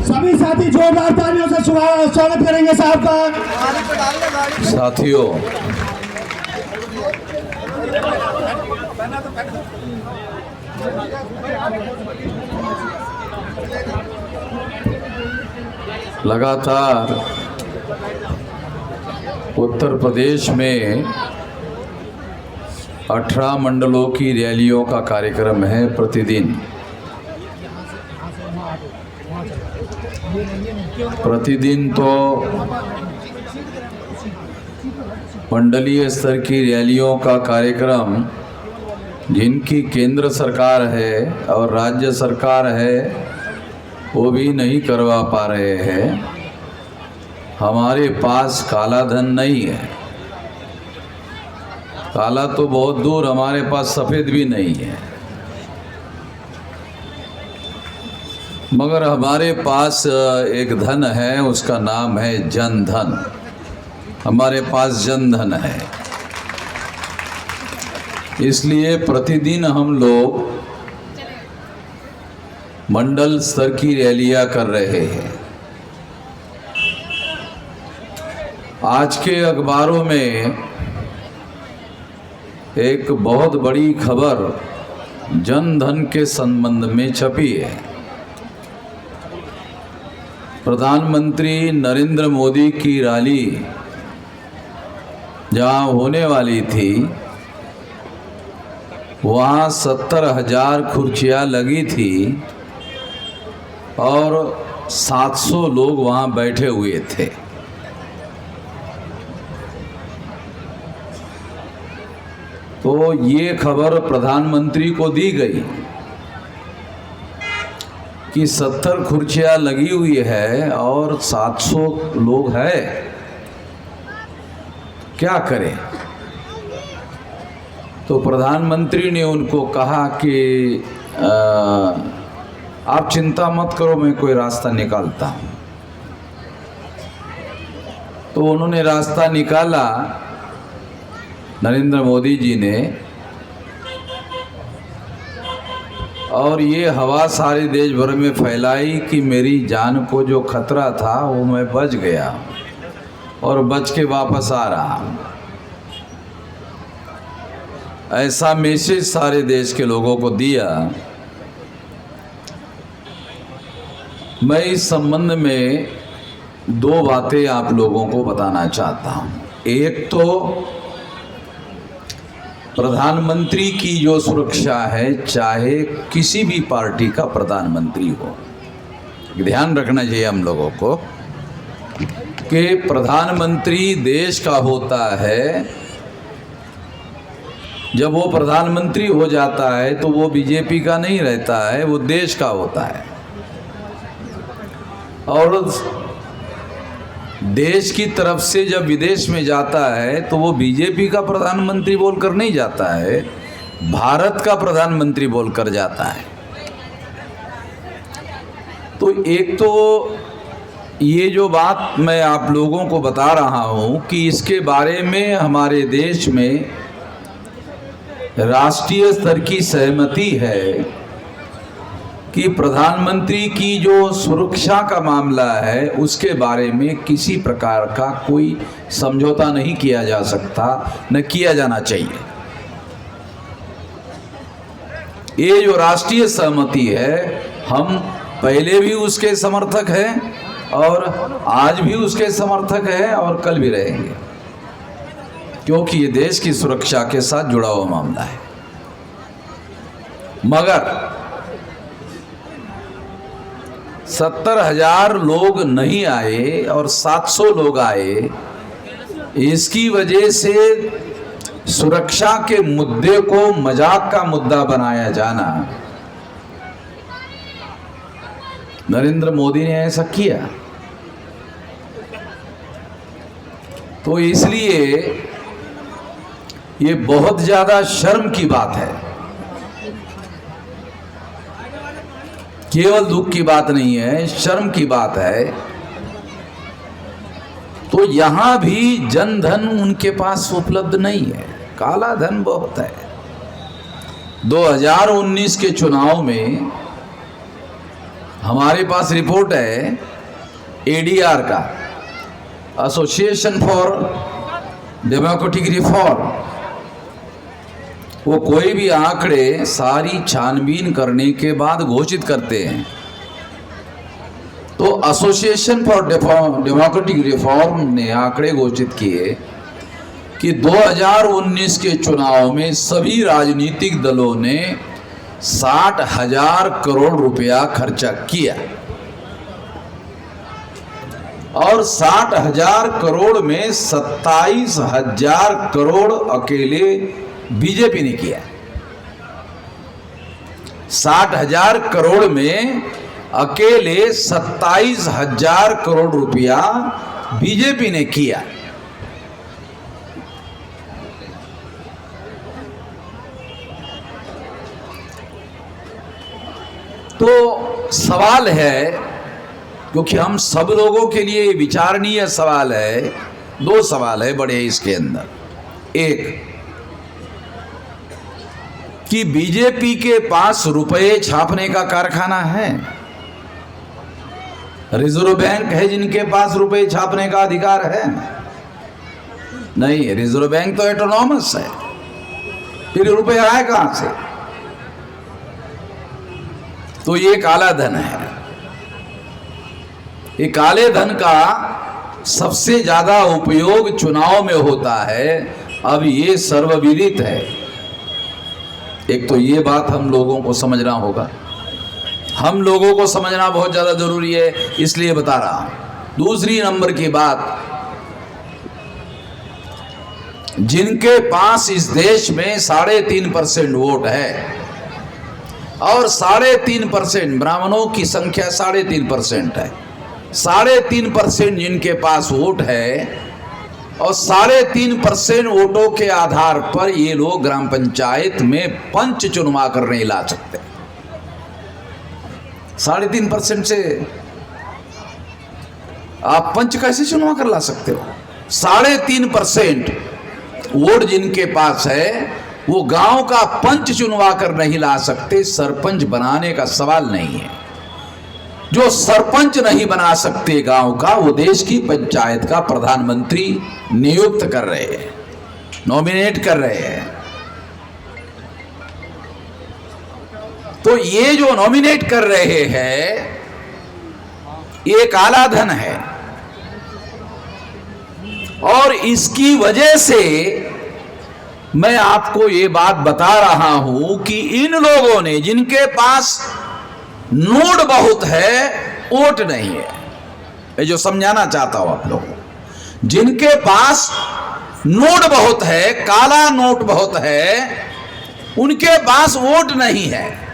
सभी साथी जोरदार तालियों से स्वागत करेंगे साहब का। साथियों, लगातार उत्तर प्रदेश में 18 मंडलों की रैलियों का कार्यक्रम है। प्रतिदिन तो मंडलीय स्तर की रैलियों का कार्यक्रम जिनकी केंद्र सरकार है और राज्य सरकार है वो भी नहीं करवा पा रहे हैं। हमारे पास काला धन नहीं है, काला तो बहुत दूर, हमारे पास सफ़ेद भी नहीं है, मगर हमारे पास एक धन है, उसका नाम है जन धन। हमारे पास जन धन है, इसलिए प्रतिदिन हम लोग मंडल स्तर की रैलियां कर रहे हैं। आज के अखबारों में एक बहुत बड़ी खबर जन धन के संबंध में छपी है। प्रधानमंत्री नरेंद्र मोदी की रैली जहां होने वाली थी, वहाँ 70,000 कुर्सियाँ लगी थी और 700 लोग वहाँ बैठे हुए थे। तो ये खबर प्रधानमंत्री को दी गई कि 70 कुर्सियाँ लगी हुई है और 700 लोग हैं, क्या करें। तो प्रधानमंत्री ने उनको कहा कि आप चिंता मत करो, मैं कोई रास्ता निकालता हूँ। तो उन्होंने रास्ता निकाला, नरेंद्र मोदी जी ने, और ये हवा सारे देश भर में फैलाई कि मेरी जान को जो खतरा था वो मैं बच गया और बच के वापस आ रहा हूँ। ऐसा मैसेज सारे देश के लोगों को दिया। मैं इस संबंध में दो बातें आप लोगों को बताना चाहता हूँ। एक तो प्रधानमंत्री की जो सुरक्षा है, चाहे किसी भी पार्टी का प्रधानमंत्री हो, ध्यान रखना चाहिए हम लोगों को कि प्रधानमंत्री देश का होता है। जब वो प्रधानमंत्री हो जाता है तो वो बीजेपी का नहीं रहता है, वो देश का होता है। और देश की तरफ से जब विदेश में जाता है तो वो बीजेपी का प्रधानमंत्री बोलकर नहीं जाता है, भारत का प्रधानमंत्री बोलकर जाता है। तो एक तो ये जो बात मैं आप लोगों को बता रहा हूँ कि इसके बारे में हमारे देश में राष्ट्रीय स्तर की सहमति है कि प्रधानमंत्री की जो सुरक्षा का मामला है उसके बारे में किसी प्रकार का कोई समझौता नहीं किया जा सकता, न किया जाना चाहिए। ये जो राष्ट्रीय सहमति है, हम पहले भी उसके समर्थक हैं और आज भी उसके समर्थक हैं और कल भी रहेंगे, क्योंकि ये देश की सुरक्षा के साथ जुड़ा हुआ मामला है। मगर 70,000 लोग नहीं आए और 700 लोग आए, इसकी वजह से सुरक्षा के मुद्दे को मजाक का मुद्दा बनाया जाना, नरेंद्र मोदी ने ऐसा किया। तो इसलिए ये बहुत ज्यादा शर्म की बात है, केवल दुख की बात नहीं है, शर्म की बात है। तो यहां भी जन धन उनके पास उपलब्ध नहीं है, काला धन बहुत है। 2019 के चुनाव में हमारे पास रिपोर्ट है एडीआर का, एसोसिएशन फॉर डेमोक्रेटिक रिफॉर्म। वो कोई भी आंकड़े सारी छानबीन करने के बाद घोषित करते हैं। तो एसोसिएशन फॉर डेमोक्रेटिक रिफॉर्म ने आंकड़े घोषित किए कि 2019 के चुनाव में सभी राजनीतिक दलों ने 60,000 करोड़ रुपया खर्चा किया और 60,000 करोड़ में 27,000 करोड़ अकेले बीजेपी ने किया। 60,000 करोड़ में अकेले 27,000 करोड़ रुपया बीजेपी ने किया। तो सवाल है, क्योंकि हम सब लोगों के लिए विचारणीय सवाल है, दो सवाल है बड़े इसके अंदर। एक कि बीजेपी के पास रुपए छापने का कारखाना है, रिजर्व बैंक है जिनके पास रुपए छापने का अधिकार है? नहीं, रिजर्व बैंक तो ऑटोनॉमस है, फिर रुपए आए कहां से? तो ये काला धन है। ये काले धन का सबसे ज्यादा उपयोग चुनाव में होता है। अब ये सर्वविदित है। एक तो ये बात हम लोगों को समझना होगा, हम लोगों को समझना बहुत ज्यादा जरूरी है, इसलिए बता रहा हूं। दूसरी नंबर की बात, जिनके पास इस देश में 3.5% वोट है और 3.5% ब्राह्मणों की संख्या 3.5% है, 3.5% जिनके पास वोट है और 3.5% वोटों के आधार पर ये लोग ग्राम पंचायत में पंच चुनवा कर नहीं ला सकते। 3.5% से आप पंच कैसे चुनवा कर ला सकते हो? 3.5% वोट जिनके पास है वो गांव का पंच चुनवा कर नहीं ला सकते। सरपंच बनाने का सवाल नहीं है। जो सरपंच नहीं बना सकते गांव का, वो देश की पंचायत का प्रधानमंत्री नियुक्त कर रहे हैं, नॉमिनेट कर रहे हैं। तो ये जो नॉमिनेट कर रहे हैं ये काला धन है और इसकी वजह से मैं आपको ये बात बता रहा हूं कि इन लोगों ने, जिनके पास नोट बहुत है वोट नहीं है, मैं जो समझाना चाहता हूं आप लोगों को, जिनके पास नोट बहुत है, काला नोट बहुत है, उनके पास वोट नहीं है।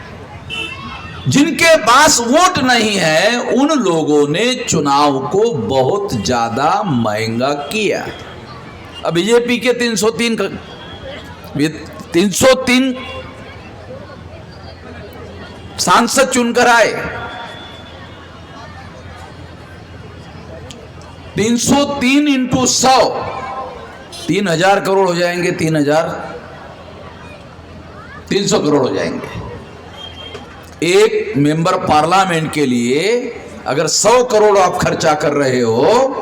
जिनके पास वोट नहीं है उन लोगों ने चुनाव को बहुत ज्यादा महंगा किया। अब बीजेपी के 303 सांसद चुनकर आए, 303 इंटू 100 3,000 करोड़ हो जाएंगे, 3,300 करोड़ हो जाएंगे। एक मेंबर पार्लियामेंट के लिए अगर 100 करोड़ आप खर्चा कर रहे हो,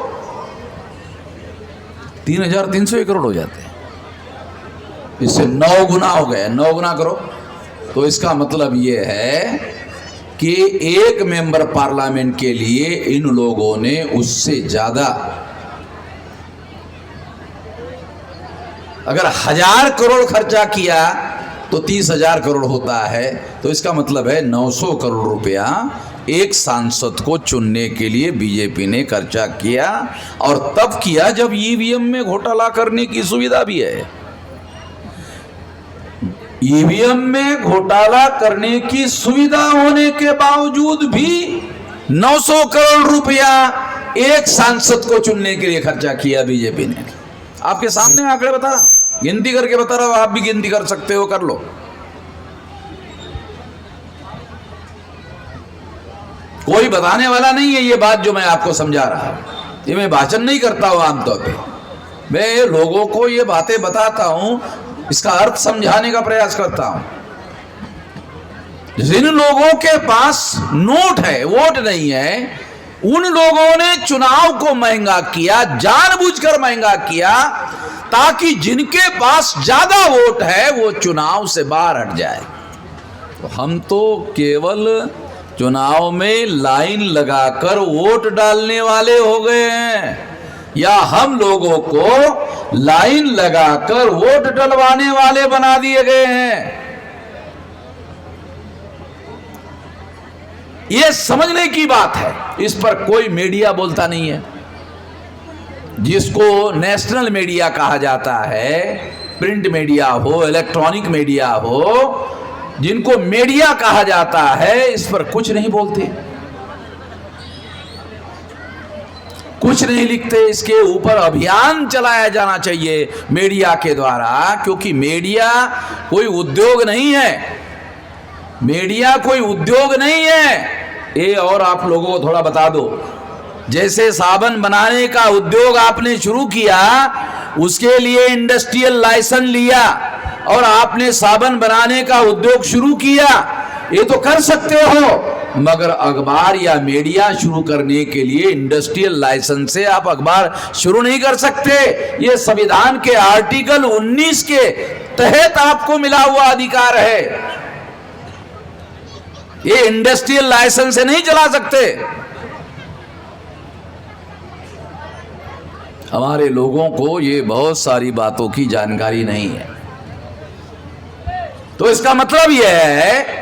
3,300 करोड़ हो जाते हैं। इससे 9 गुना हो गया, 9 गुना करो तो इसका मतलब ये है कि एक मेंबर पार्लियामेंट के लिए इन लोगों ने उससे ज्यादा, अगर 1,000 करोड़ खर्चा किया तो 30,000 करोड़ होता है। तो इसका मतलब है 900 करोड़ रुपया एक सांसद को चुनने के लिए बीजेपी ने खर्चा किया, और तब किया जब ईवीएम में घोटाला करने की सुविधा भी है। ईवीएम में घोटाला करने की सुविधा होने के बावजूद भी 900 करोड़ रुपया एक सांसद को चुनने के लिए खर्चा किया बीजेपी ने। आपके सामने आंकड़े बता रहा हूं, गिनती करके बता रहा हूं, आप भी गिनती कर सकते हो, कर लो। कोई बताने वाला नहीं है ये बात जो मैं आपको समझा रहा हूं। ये मैं भाषण नहीं करता हूं, आमतौर पे मैं लोगों को ये बातें बताता हूं, इसका अर्थ समझाने का प्रयास करता हूं। जिन लोगों के पास नोट है, वोट नहीं है, उन लोगों ने चुनाव को महंगा किया, जानबूझकर महंगा किया, ताकि जिनके पास ज्यादा वोट है वो चुनाव से बाहर हट जाए। तो हम तो केवल चुनाव में लाइन लगाकर वोट डालने वाले हो गए हैं, या हम लोगों को लाइन लगाकर वोट डलवाने वाले बना दिए गए हैं? यह समझने की बात है। इस पर कोई मीडिया बोलता नहीं है। जिसको नेशनल मीडिया कहा जाता है, प्रिंट मीडिया हो, इलेक्ट्रॉनिक मीडिया हो, जिनको मीडिया कहा जाता है, इस पर कुछ नहीं बोलते, कुछ नहीं लिखते। इसके ऊपर अभियान चलाया जाना चाहिए मीडिया के द्वारा, क्योंकि मीडिया कोई उद्योग नहीं है, मीडिया कोई उद्योग नहीं है। ये और आप लोगों को थोड़ा बता दो, जैसे साबुन बनाने का उद्योग आपने शुरू किया, उसके लिए इंडस्ट्रियल लाइसेंस लिया और आपने साबुन बनाने का उद्योग शुरू किया, ये तो कर सकते हो, मगर अखबार या मीडिया शुरू करने के लिए इंडस्ट्रियल लाइसेंस से आप अखबार शुरू नहीं कर सकते। ये संविधान के आर्टिकल 19 के तहत आपको मिला हुआ अधिकार है। ये इंडस्ट्रियल लाइसेंस से नहीं चला सकते। हमारे लोगों को ये बहुत सारी बातों की जानकारी नहीं है। तो इसका मतलब यह है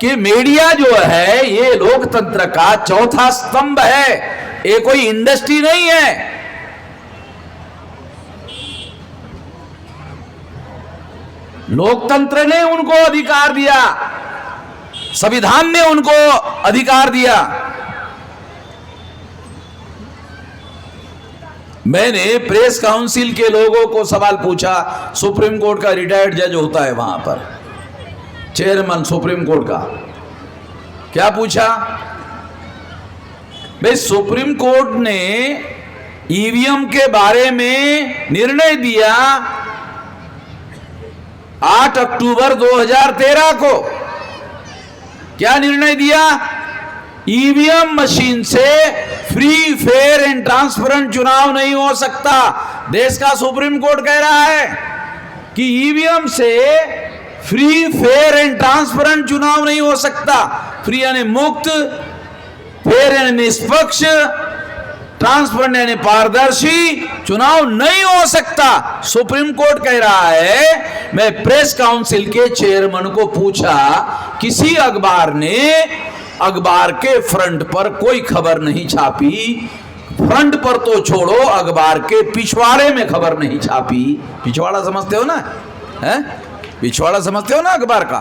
कि मीडिया जो है ये लोकतंत्र का चौथा स्तंभ है, ये कोई इंडस्ट्री नहीं है। लोकतंत्र ने उनको अधिकार दिया, संविधान ने उनको अधिकार दिया। मैंने प्रेस काउंसिल के लोगों को सवाल पूछा, सुप्रीम कोर्ट का रिटायर्ड जज होता है वहां पर, चेयरमैन सुप्रीम कोर्ट का, क्या पूछा भाई, सुप्रीम कोर्ट ने ईवीएम के बारे में निर्णय दिया 8 अक्टूबर 2013 को। क्या निर्णय दिया? ईवीएम मशीन से फ्री, फेयर एंड ट्रांसपेरेंट चुनाव नहीं हो सकता। देश का सुप्रीम कोर्ट कह रहा है कि ईवीएम से फ्री, फेयर एंड ट्रांसपेरेंट चुनाव नहीं हो सकता। फ्री यानी मुक्त, फेयर यानी निष्पक्ष, ट्रांसपेरेंट यानी पारदर्शी चुनाव नहीं हो सकता। सुप्रीम कोर्ट कह रहा है। मैं प्रेस काउंसिल के चेयरमैन को पूछा, किसी अखबार ने अखबार के फ्रंट पर कोई खबर नहीं छापी, फ्रंट पर तो छोड़ो, अखबार के पिछवाड़े में खबर नहीं छापी। पिछवाड़ा समझते हो ना, है? पिछवाड़ा समझते हो ना अखबार का?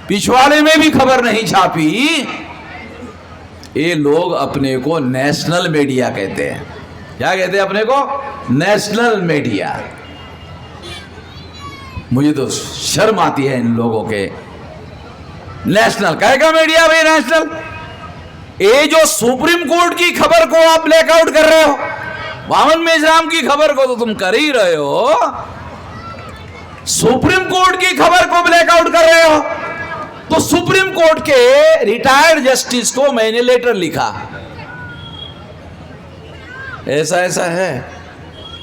पिछवाड़े में भी खबर नहीं छापी। ये लोग अपने को नेशनल मीडिया कहते हैं। क्या कहते हैं अपने को? National media. मुझे तो शर्म आती है इन लोगों के। नेशनल कहेगा मीडिया भाई, नेशनल। ये जो सुप्रीम कोर्ट की खबर को आप ब्लैकआउट कर रहे हो, वामन मेश्राम की खबर को तो तुम कर ही रहे हो, सुप्रीम कोर्ट की खबर को ब्लैकआउट कर रहे हो। तो सुप्रीम कोर्ट के रिटायर्ड जस्टिस को मैंने लेटर लिखा, ऐसा ऐसा है,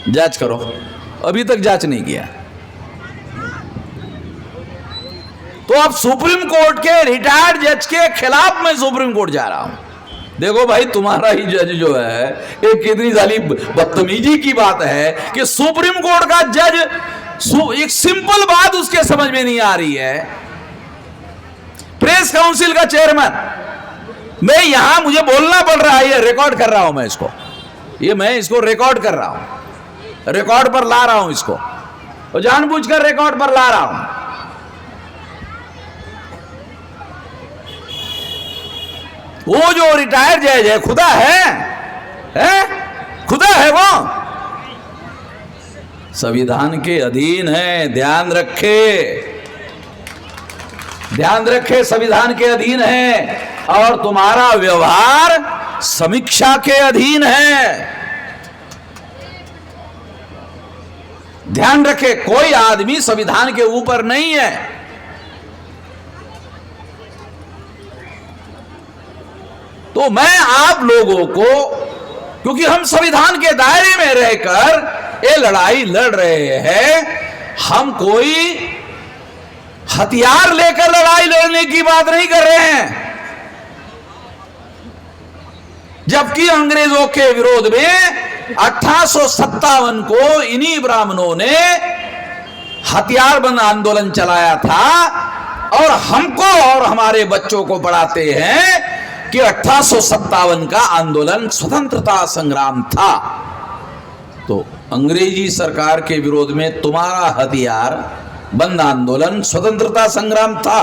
जांच करो। अभी तक जांच नहीं किया। तो अब सुप्रीम कोर्ट के रिटायर्ड जज के खिलाफ मैं सुप्रीम कोर्ट जा रहा हूं। देखो भाई, तुम्हारा ही जज जो है, एक कितनी साली बदतमीजी की बात है कि सुप्रीम कोर्ट का जज, एक सिंपल बात उसके समझ में नहीं आ रही है। प्रेस काउंसिल का चेयरमैन, मैं यहां, मुझे बोलना पड़ रहा है, ये रिकॉर्ड कर रहा हूं मैं इसको, ये मैं इसको रिकॉर्ड कर रहा हूं, रिकॉर्ड पर ला रहा हूं इसको, और जानबूझकर रिकॉर्ड पर ला रहा हूं। वो जो रिटायर्ड जज है, खुदा है, खुदा है वो, संविधान के अधीन है। ध्यान रखे, संविधान के अधीन है, और तुम्हारा व्यवहार समीक्षा के अधीन है। ध्यान रखे, कोई आदमी संविधान के ऊपर नहीं है। तो मैं आप लोगों को, क्योंकि हम संविधान के दायरे में रहकर ये लड़ाई लड़ रहे हैं, हम कोई हथियार लेकर लड़ाई लड़ने की बात नहीं कर रहे हैं। जबकि अंग्रेजों के विरोध में 1857 को इन्हीं ब्राह्मणों ने हथियारबंद आंदोलन चलाया था, और हमको और हमारे बच्चों को पढ़ाते हैं कि 1857 का आंदोलन स्वतंत्रता संग्राम था। तो अंग्रेजी सरकार के विरोध में तुम्हारा हथियार बंद आंदोलन स्वतंत्रता संग्राम था,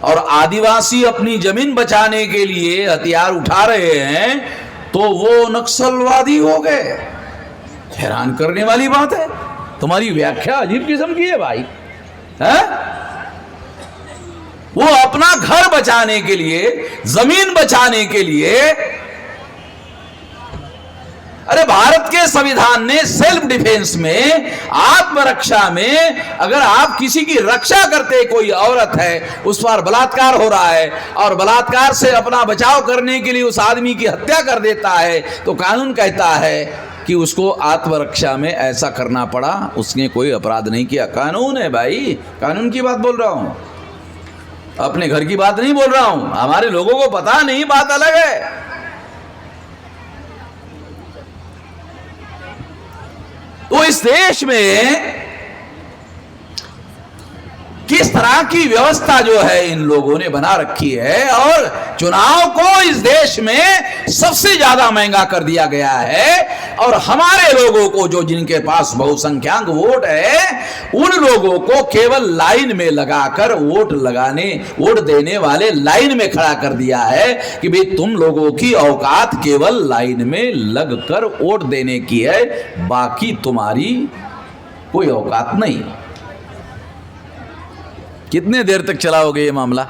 और आदिवासी अपनी जमीन बचाने के लिए हथियार उठा रहे हैं तो वो नक्सलवादी हो गए। हैरान करने वाली बात है, तुम्हारी व्याख्या अजीब किस्म की है भाई, है? वो अपना घर बचाने के लिए, जमीन बचाने के लिए, अरे भारत के संविधान ने सेल्फ डिफेंस में, आत्मरक्षा में, अगर आप किसी की रक्षा करते, कोई औरत है उस पर बलात्कार हो रहा है और बलात्कार से अपना बचाव करने के लिए उस आदमी की हत्या कर देता है, तो कानून कहता है कि उसको आत्मरक्षा में ऐसा करना पड़ा, उसने कोई अपराध नहीं किया। कानून है भाई, कानून की बात बोल रहा हूं, अपने घर की बात नहीं बोल रहा हूं। हमारे लोगों को पता नहीं, बात अलग है। तो इस देश में किस तरह की व्यवस्था जो है इन लोगों ने बना रखी है, और चुनाव को इस देश में सबसे ज्यादा महंगा कर दिया गया है, और हमारे लोगों को, जो जिनके पास बहुसंख्यक वोट है, उन लोगों को केवल लाइन में लगाकर वोट देने वाले लाइन में खड़ा कर दिया है कि भाई तुम लोगों की औकात केवल लाइन में लगकर वोट देने की है, बाकी तुम्हारी कोई औकात नहीं। कितने देर तक चलाओगे ये मामला?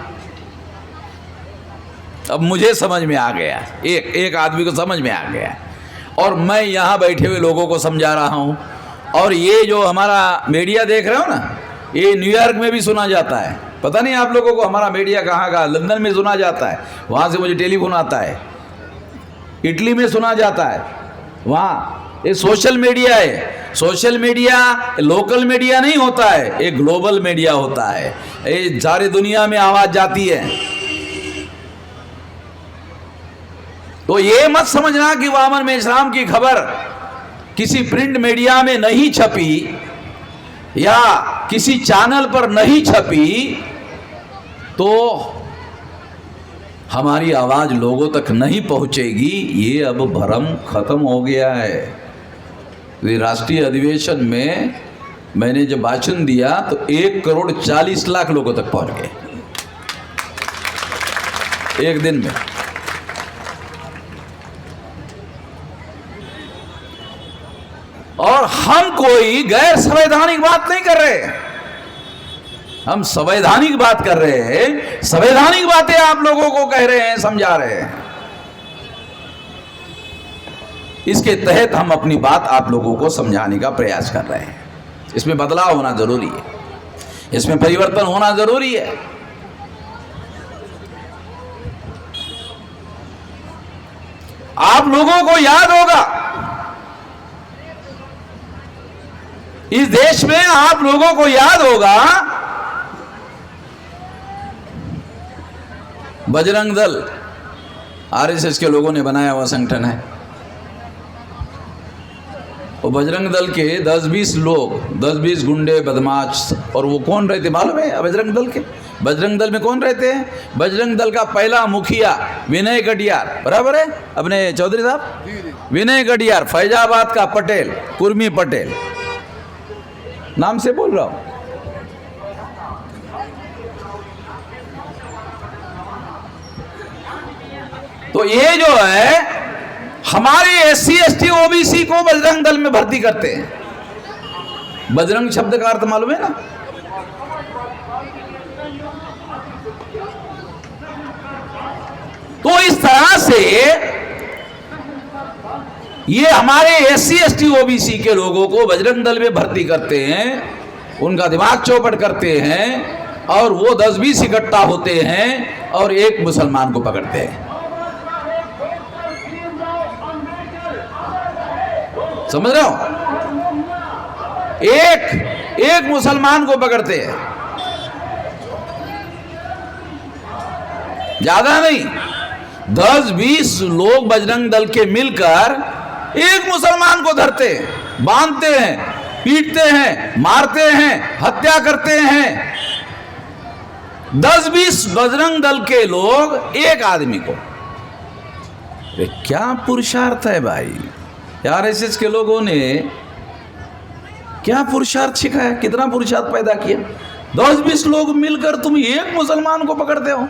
अब मुझे समझ में आ गया, एक आदमी को समझ में आ गया, और मैं यहां बैठे हुए लोगों को समझा रहा हूं। और ये जो हमारा मीडिया देख रहे हो ना, ये न्यूयॉर्क में भी सुना जाता है। पता नहीं आप लोगों को हमारा मीडिया कहाँ का, लंदन में सुना जाता है, वहां से मुझे टेलीफोन आता है। इटली में सुना जाता है, वहां ये सोशल मीडिया है। सोशल मीडिया लोकल मीडिया नहीं होता है, एक ग्लोबल मीडिया होता है, ये सारी दुनिया में आवाज जाती है। तो ये मत समझना कि वामन मेश्राम की खबर किसी प्रिंट मीडिया में नहीं छपी या किसी चैनल पर नहीं छपी तो हमारी आवाज लोगों तक नहीं पहुंचेगी। ये अब भ्रम खत्म हो गया है। राष्ट्रीय अधिवेशन में मैंने जब भाषण दिया तो 1,40,00,000 लोगों तक पहुंच गए एक दिन में। और हम कोई गैर संवैधानिक बात नहीं कर रहे, हम संवैधानिक बात कर रहे हैं। संवैधानिक बातें आप लोगों को कह रहे हैं, समझा रहे हैं। इसके तहत हम अपनी बात आप लोगों को समझाने का प्रयास कर रहे हैं। इसमें बदलाव होना जरूरी है, इसमें परिवर्तन होना जरूरी है। आप लोगों को याद होगा, इस देश में आप लोगों को याद होगा, बजरंग दल आरएसएस के लोगों ने बनाया हुआ संगठन है। वो बजरंग दल के 10-20 लोग, 10-20 गुंडे बदमाश, और वो कौन रहते मालूम है? बजरंग दल के, बजरंग दल में कौन रहते हैं? बजरंग दल का पहला मुखिया विनय कटियार, बराबर है अपने चौधरी साहब, विनय कटियार। फैजाबाद का पटेल, कुर्मी पटेल, नाम से बोल रहा हूं। तो ये जो है हमारे SC ST OBC को बजरंग दल में भर्ती करते हैं। बजरंग शब्द का अर्थ मालूम है ना? तो इस तरह से ये हमारे SC ST OBC के लोगों को बजरंग दल में भर्ती करते हैं, उनका दिमाग चौपट करते हैं, और वो 10-20 इकट्ठा होते हैं और एक मुसलमान को पकड़ते हैं। समझ रहे हो? एक मुसलमान को पकड़ते हैं, ज्यादा नहीं, 10-20 लोग बजरंग दल के मिलकर एक मुसलमान को धरते हैं, बांधते हैं, पीटते हैं, मारते हैं, हत्या करते हैं। 10-20 बजरंग दल के लोग एक आदमी को। क्या पुरुषार्थ है भाई! आरएसएस के लोगों ने क्या पुरुषार्थ सिखाया, कितना पुरुषार्थ पैदा किया। 10-20 लोग मिलकर तुम एक मुसलमान को पकड़ते हो।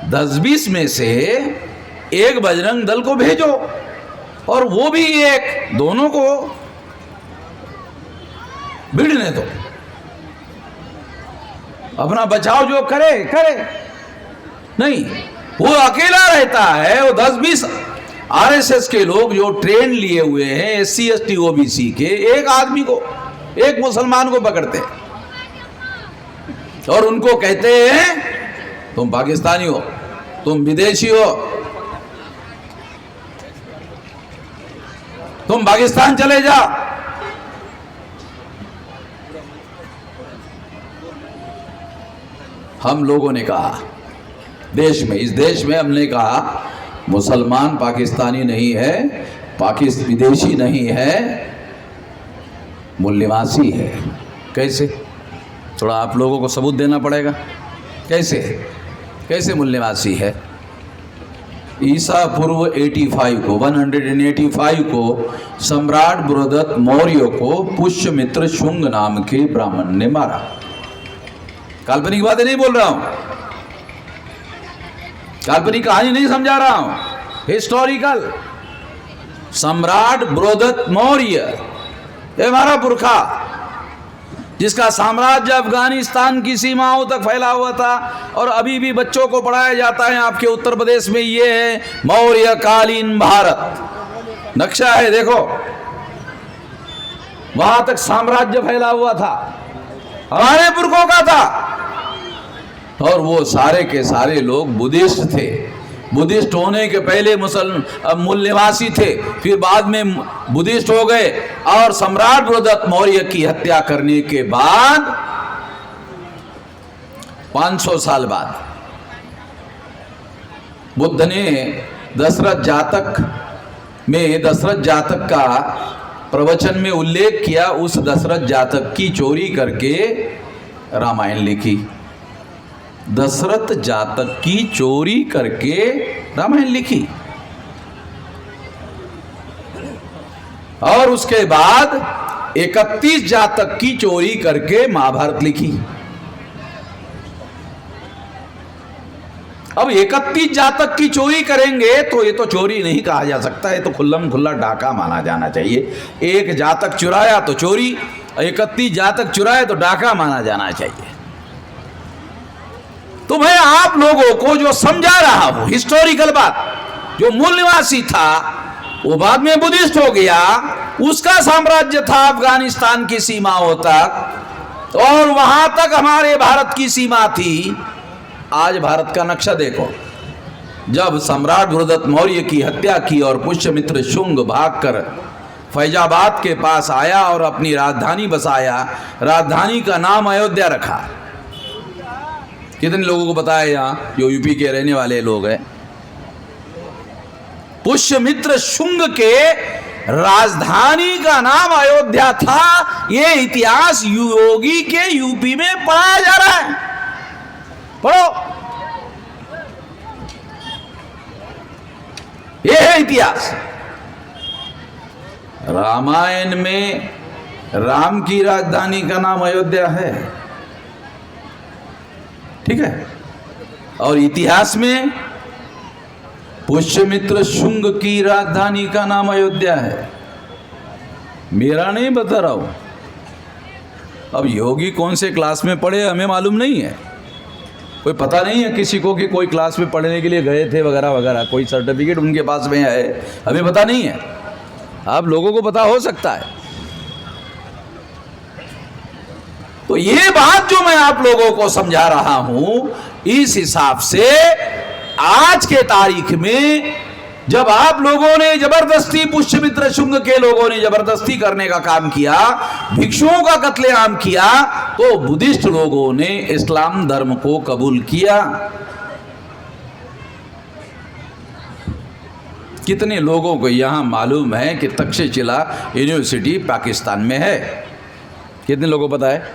10-20 में से एक बजरंग दल को भेजो, और वो भी एक, दोनों को भिड़ने दो। अपना बचाव जो करे करे, नहीं, वो अकेला रहता है। वो 10-20 आरएसएस के लोग जो ट्रेन लिए हुए हैं SC ST OBC के, एक आदमी को, एक मुसलमान को पकड़ते हैं और उनको कहते हैं तुम पाकिस्तानी हो, तुम विदेशी हो, तुम पाकिस्तान चले जाओ। हम लोगों ने कहा, इस देश में हमने कहा मुसलमान पाकिस्तानी नहीं है, विदेशी नहीं है, मूल निवासी है। कैसे? थोड़ा आप लोगों को सबूत देना पड़ेगा। कैसे मूल निवासी है? ईसा पूर्व 185 को सम्राट बृहदत्त मौर्य को पुष्यमित्र शुंग नाम के ब्राह्मण ने मारा। काल्पनिक बातें नहीं बोल रहा हूं, काल्पनिक कहानी नहीं समझा रहा हूं, हिस्टोरिकल। सम्राट बृहदत्त मौर्य, ये हमारा पुरखा, जिसका साम्राज्य अफगानिस्तान की सीमाओं तक फैला हुआ था, और अभी भी बच्चों को पढ़ाया जाता है आपके उत्तर प्रदेश में। ये है मौर्य कालीन भारत, नक्शा है, देखो, वहां तक साम्राज्य फैला हुआ था, हमारे पुरखों का था। और वो सारे के सारे लोग बुद्धिस्ट थे। बुद्धिस्ट होने के पहले मूल निवासी थे, फिर बाद में बुद्धिस्ट हो गए। और सम्राट बृहदत्त मौर्य की हत्या करने के बाद 500 साल बाद बुद्ध ने दशरथ जातक का प्रवचन में उल्लेख किया। उस दशरथ जातक की चोरी करके रामायण लिखी। दशरथ जातक की चोरी करके रामायण लिखी, और उसके बाद 31 जातक की चोरी करके महाभारत लिखी। अब 31 जातक की चोरी करेंगे तो ये तो चोरी नहीं कहा जा सकता, ये तो खुल्लम खुल्ला डाका माना जाना चाहिए। एक जातक चुराया तो चोरी, 31 जातक चुराए तो डाका माना जाना चाहिए। तो मैं आप लोगों को जो समझा रहा हूं हिस्टोरिकल बात, जो मूल निवासी था वो बाद में बुद्धिस्ट हो गया, उसका साम्राज्य था अफगानिस्तान की सीमाओं तक, और वहां तक हमारे भारत की सीमा थी। आज भारत का नक्शा देखो, जब सम्राट बृहदत्त मौर्य की हत्या की और पुष्यमित्र शुंग भागकर फैजाबाद के पास आया और अपनी राजधानी बसाया, राजधानी का नाम अयोध्या रखा। कितने लोगों को पता है यहाँ जो यूपी के रहने वाले लोग हैं? पुष्यमित्र शुंग के राजधानी का नाम अयोध्या था। ये इतिहास योगी के यूपी में पढ़ाया जा रहा है, पढ़ो, ये है इतिहास। रामायण में राम की राजधानी का नाम अयोध्या है, ठीक है, और इतिहास में पुष्यमित्र शुंग की राजधानी का नाम अयोध्या है। मेरा नहीं बता रहा हूं। अब योगी कौन से क्लास में पढ़े हमें मालूम नहीं है, कोई पता नहीं है किसी को कि कोई क्लास में पढ़ने के लिए गए थे वगैरह वगैरह, कोई सर्टिफिकेट उनके पास में है, हमें पता नहीं है। आप लोगों को पता हो सकता है। तो ये बात जो मैं आप लोगों को समझा रहा हूं, इस हिसाब से आज के तारीख में जब आप लोगों ने जबरदस्ती, पुष्यमित्र शुंग के लोगों ने जबरदस्ती करने का काम किया, भिक्षुओं का कत्लेआम किया, तो बुद्धिस्ट लोगों ने इस्लाम धर्म को कबूल किया। कितने लोगों को यहां मालूम है कि तक्षशिला यूनिवर्सिटी पाकिस्तान में है? कितने लोगों को पता है?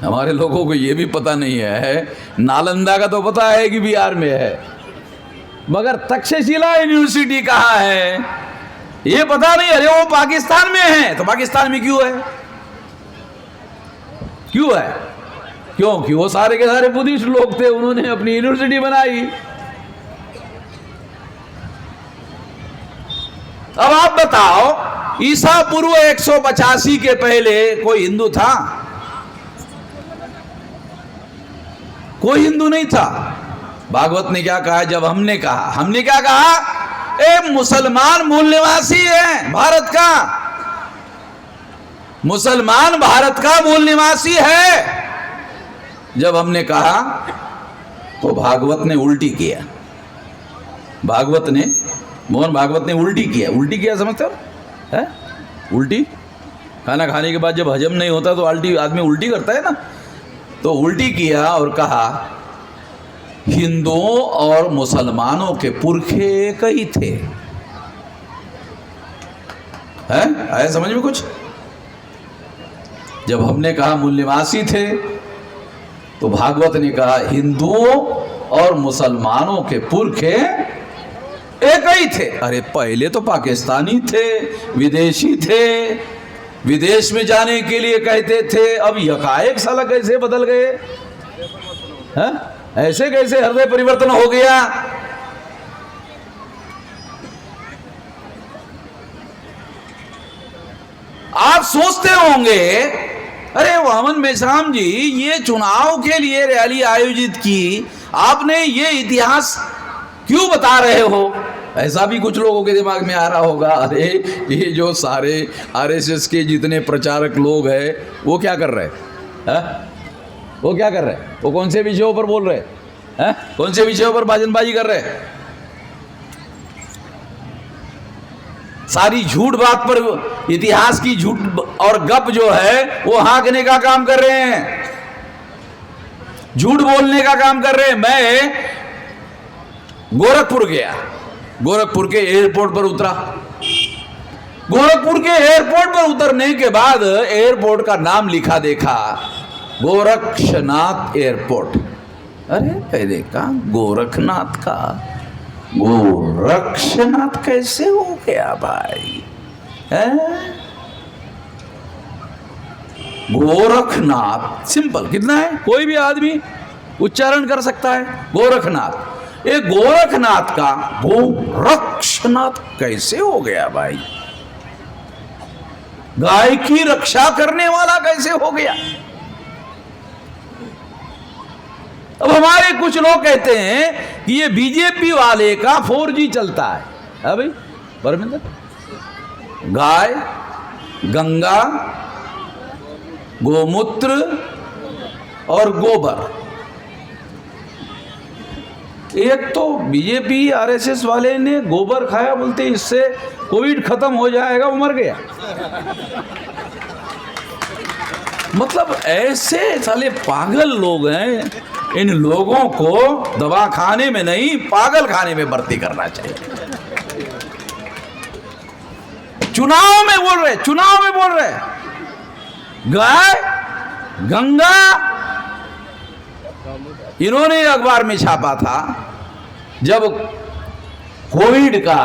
हमारे लोगों को यह भी पता नहीं है। नालंदा का तो पता है कि बिहार में है, मगर तक्षशिला यूनिवर्सिटी कहाँ है ये पता नहीं। अरे वो पाकिस्तान में है, तो पाकिस्तान में क्यों है? क्यों है? क्योंकि वो सारे के सारे बुद्धिस्ट लोग थे, उन्होंने अपनी यूनिवर्सिटी बनाई। अब आप बताओ, ईसा पूर्व 185 के पहले कोई हिंदू था? कोई हिंदू नहीं था। भागवत ने क्या कहा? जब हमने क्या कहा? ए मुसलमान मूल निवासी है भारत का, मुसलमान भारत का मूल निवासी है। जब हमने कहा तो भागवत ने उल्टी किया। मोहन भागवत ने उल्टी किया, समझते हो? है उल्टी? खाना खाने के बाद जब हजम नहीं होता तो आदमी उल्टी करता है ना, तो उल्टी किया और कहा हिंदुओं और मुसलमानों के पुरखे एक ही थे। है आया समझ में कुछ? जब हमने कहा मूल निवासी थे, तो भागवत ने कहा हिंदुओं और मुसलमानों के पुरखे एक ही थे। अरे पहले तो पाकिस्तानी थे, विदेशी थे, विदेश में जाने के लिए कहते थे, अब यकाएक साला कैसे बदल गए? हैं? ऐसे कैसे हृदय परिवर्तन हो गया? आप सोचते होंगे, अरे वामन मेश्राम जी, ये चुनाव के लिए रैली आयोजित की आपने, ये इतिहास क्यों बता रहे हो? ऐसा भी कुछ लोगों के दिमाग में आ रहा होगा, अरे ये जो सारे आरएसएस के जितने प्रचारक लोग हैं वो क्या कर रहे हैं? वो क्या कर रहे हैं? वो कौन से विषयों पर बोल रहे हैं? कौन से विषयों पर भाषणबाजी कर रहे हैं? सारी झूठ बात पर, इतिहास की झूठ और गप जो है वो हाँकने का काम कर रहे हैं, झूठ बोलने का काम कर रहे हैं। मैं गोरखपुर गया, गोरखपुर के एयरपोर्ट पर उतरा। गोरखपुर के एयरपोर्ट पर उतरने के बाद एयरपोर्ट का नाम लिखा देखा, गोरक्षनाथ एयरपोर्ट। अरे पहले का गोरखनाथ का गोरक्षनाथ कैसे हो गया भाई? है गोरखनाथ सिंपल, कितना है, कोई भी आदमी उच्चारण कर सकता है गोरखनाथ। ये गोरखनाथ का गोरक्षनाथ कैसे हो गया भाई? गाय की रक्षा करने वाला कैसे हो गया? अब हमारे कुछ लोग कहते हैं कि ये बीजेपी वाले का 4G चलता है। भाई परमिंदर, गाय, गंगा, गोमूत्र और गोबर, एक तो बीजेपी आरएसएस वाले ने गोबर खाया, बोलते इससे कोविड खत्म हो जाएगा, वो मर गया। मतलब ऐसे साले पागल लोग हैं, इन लोगों को दवाखाने में नहीं पागल खाने में भर्ती करना चाहिए। चुनाव में बोल रहे गाय, गंगा, इन्होंने अखबार में छापा था जब कोविड का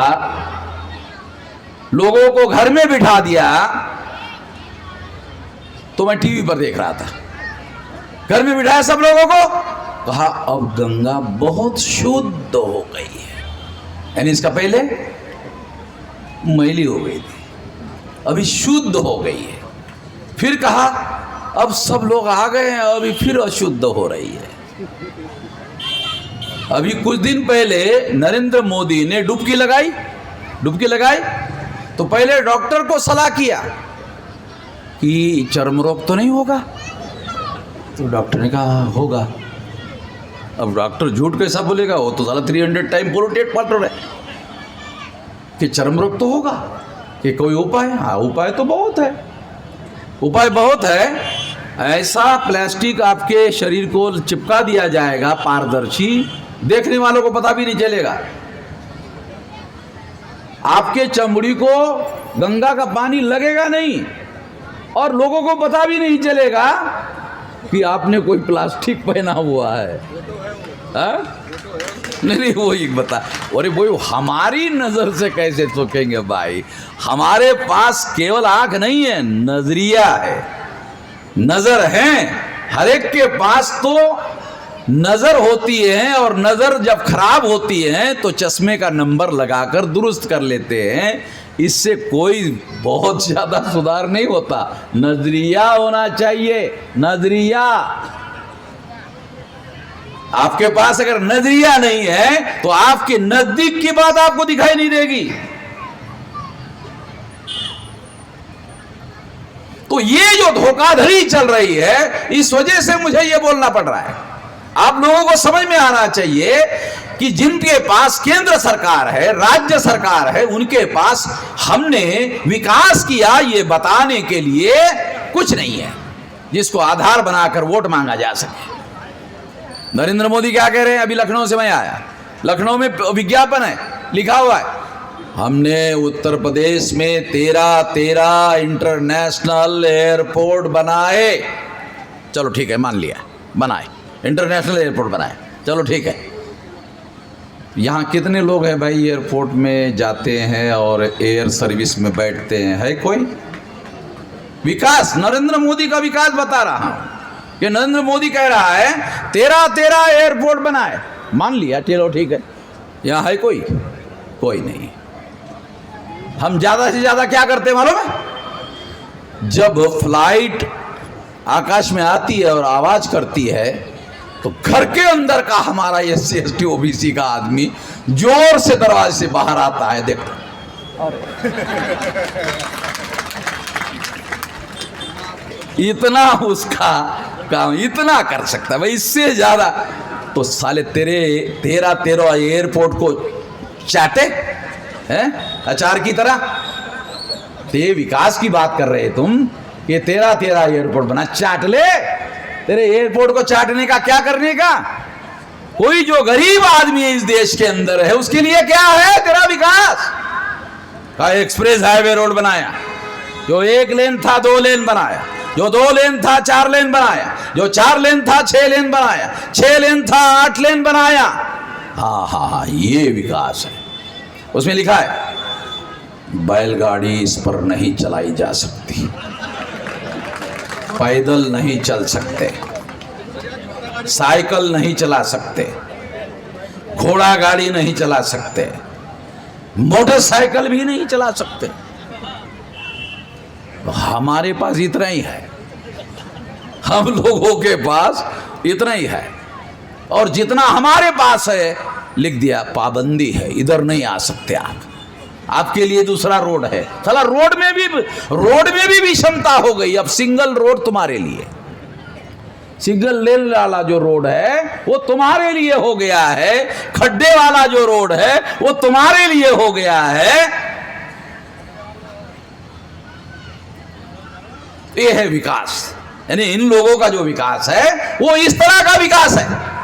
लोगों को घर में बिठा दिया, तो मैं टीवी पर देख रहा था, घर में बिठाया सब लोगों को, कहा अब गंगा बहुत शुद्ध हो गई है, यानी इसका पहले मैली हो गई थी, अभी शुद्ध हो गई है। फिर कहा अब सब लोग आ गए हैं, अभी फिर अशुद्ध हो रही है। अभी कुछ दिन पहले नरेंद्र मोदी ने डुबकी लगाई, तो पहले डॉक्टर को सलाह किया कि चर्म रोग तो नहीं होगा, तो डॉक्टर ने कहा होगा। अब डॉक्टर झूठ कैसा बोलेगा, वो तो साला 300 टाइम पोलोटेट पार्टनर है कि चर्म रोग तो होगा कि कोई उपाय। हाँ, उपाय तो बहुत है, उपाय बहुत है। ऐसा प्लास्टिक आपके शरीर को चिपका दिया जाएगा पारदर्शी, देखने वालों को पता भी नहीं चलेगा। आपके चमड़ी को गंगा का पानी लगेगा नहीं और लोगों को पता भी नहीं चलेगा कि आपने कोई प्लास्टिक पहना हुआ है। नहीं वही बता, अरे वो हमारी नजर से कैसे सोचेंगे भाई? हमारे पास केवल आंख नहीं है, नजरिया है, नजर है। हर एक के पास तो नजर होती है और नजर जब खराब होती है तो चश्मे का नंबर लगाकर दुरुस्त कर लेते हैं। इससे कोई बहुत ज्यादा सुधार नहीं होता, नजरिया होना चाहिए, नजरिया। आपके पास अगर नजरिया नहीं है तो आपके नजदीक की बात आपको दिखाई नहीं देगी। तो ये जो धोखाधड़ी चल रही है, इस वजह से मुझे ये बोलना पड़ रहा है। आप लोगों को समझ में आना चाहिए कि जिनके पास केंद्र सरकार है, राज्य सरकार है, उनके पास हमने विकास किया ये बताने के लिए कुछ नहीं है जिसको आधार बनाकर वोट मांगा जा सके। नरेंद्र मोदी क्या कह रहे हैं? अभी लखनऊ से मैं आया, लखनऊ में विज्ञापन है, लिखा हुआ है हमने उत्तर प्रदेश में 13 इंटरनेशनल एयरपोर्ट बनाए। चलो ठीक है, मान लिया, बनाए, इंटरनेशनल एयरपोर्ट बनाए, चलो ठीक है। यहाँ कितने लोग हैं भाई एयरपोर्ट में जाते हैं और एयर सर्विस में बैठते हैं? है कोई? विकास, नरेंद्र मोदी का विकास बता रहा हूं कि नरेंद्र मोदी कह रहा है 13 एयरपोर्ट बनाए, मान लिया, चलो ठीक है। यहाँ है कोई? कोई नहीं। हम ज्यादा से ज्यादा क्या करते हैं मालूम है? जब फ्लाइट आकाश में आती है और आवाज करती है तो घर के अंदर का हमारा SC ST OBC का आदमी जोर से दरवाजे से बाहर आता है, देखो इतना उसका काम इतना कर सकता है भाई, इससे ज्यादा तो साले 13 एयरपोर्ट को चाटे हैं अचार की तरह। तो ये विकास की बात कर रहे तुम कि 13 एयरपोर्ट बना, चाट ले। तेरे एयरपोर्ट को चाटने का क्या करने का? कोई जो गरीब आदमी है इस देश के अंदर है उसके लिए क्या है तेरा विकास? का एक्सप्रेस हाईवे रोड बनाया, जो 1 लेन था 2 लेन बनाया, जो 2 लेन था 4 लेन बनाया, जो 4 लेन था 6 लेन बनाया, 6 लेन था 8 लेन बनाया। हाँ, ये विकास है। उसमें लिखा है बैलगाड़ी इस पर नहीं चलाई जा सकती, पैदल नहीं चल सकते, साइकिल नहीं चला सकते, घोड़ा गाड़ी नहीं चला सकते, मोटरसाइकिल भी नहीं चला सकते। तो हमारे पास इतना ही है, हम लोगों के पास इतना ही है। और जितना हमारे पास है लिख दिया पाबंदी है, इधर नहीं आ सकते आप, आपके लिए दूसरा रोड है। साला रोड में भी विषमता हो गई। अब सिंगल रोड तुम्हारे लिए, सिंगल लेन वाला जो रोड है वो तुम्हारे लिए हो गया है, खड्डे वाला जो रोड है वो तुम्हारे लिए हो गया है। ये है विकास, यानी इन लोगों का जो विकास है वो इस तरह का विकास है।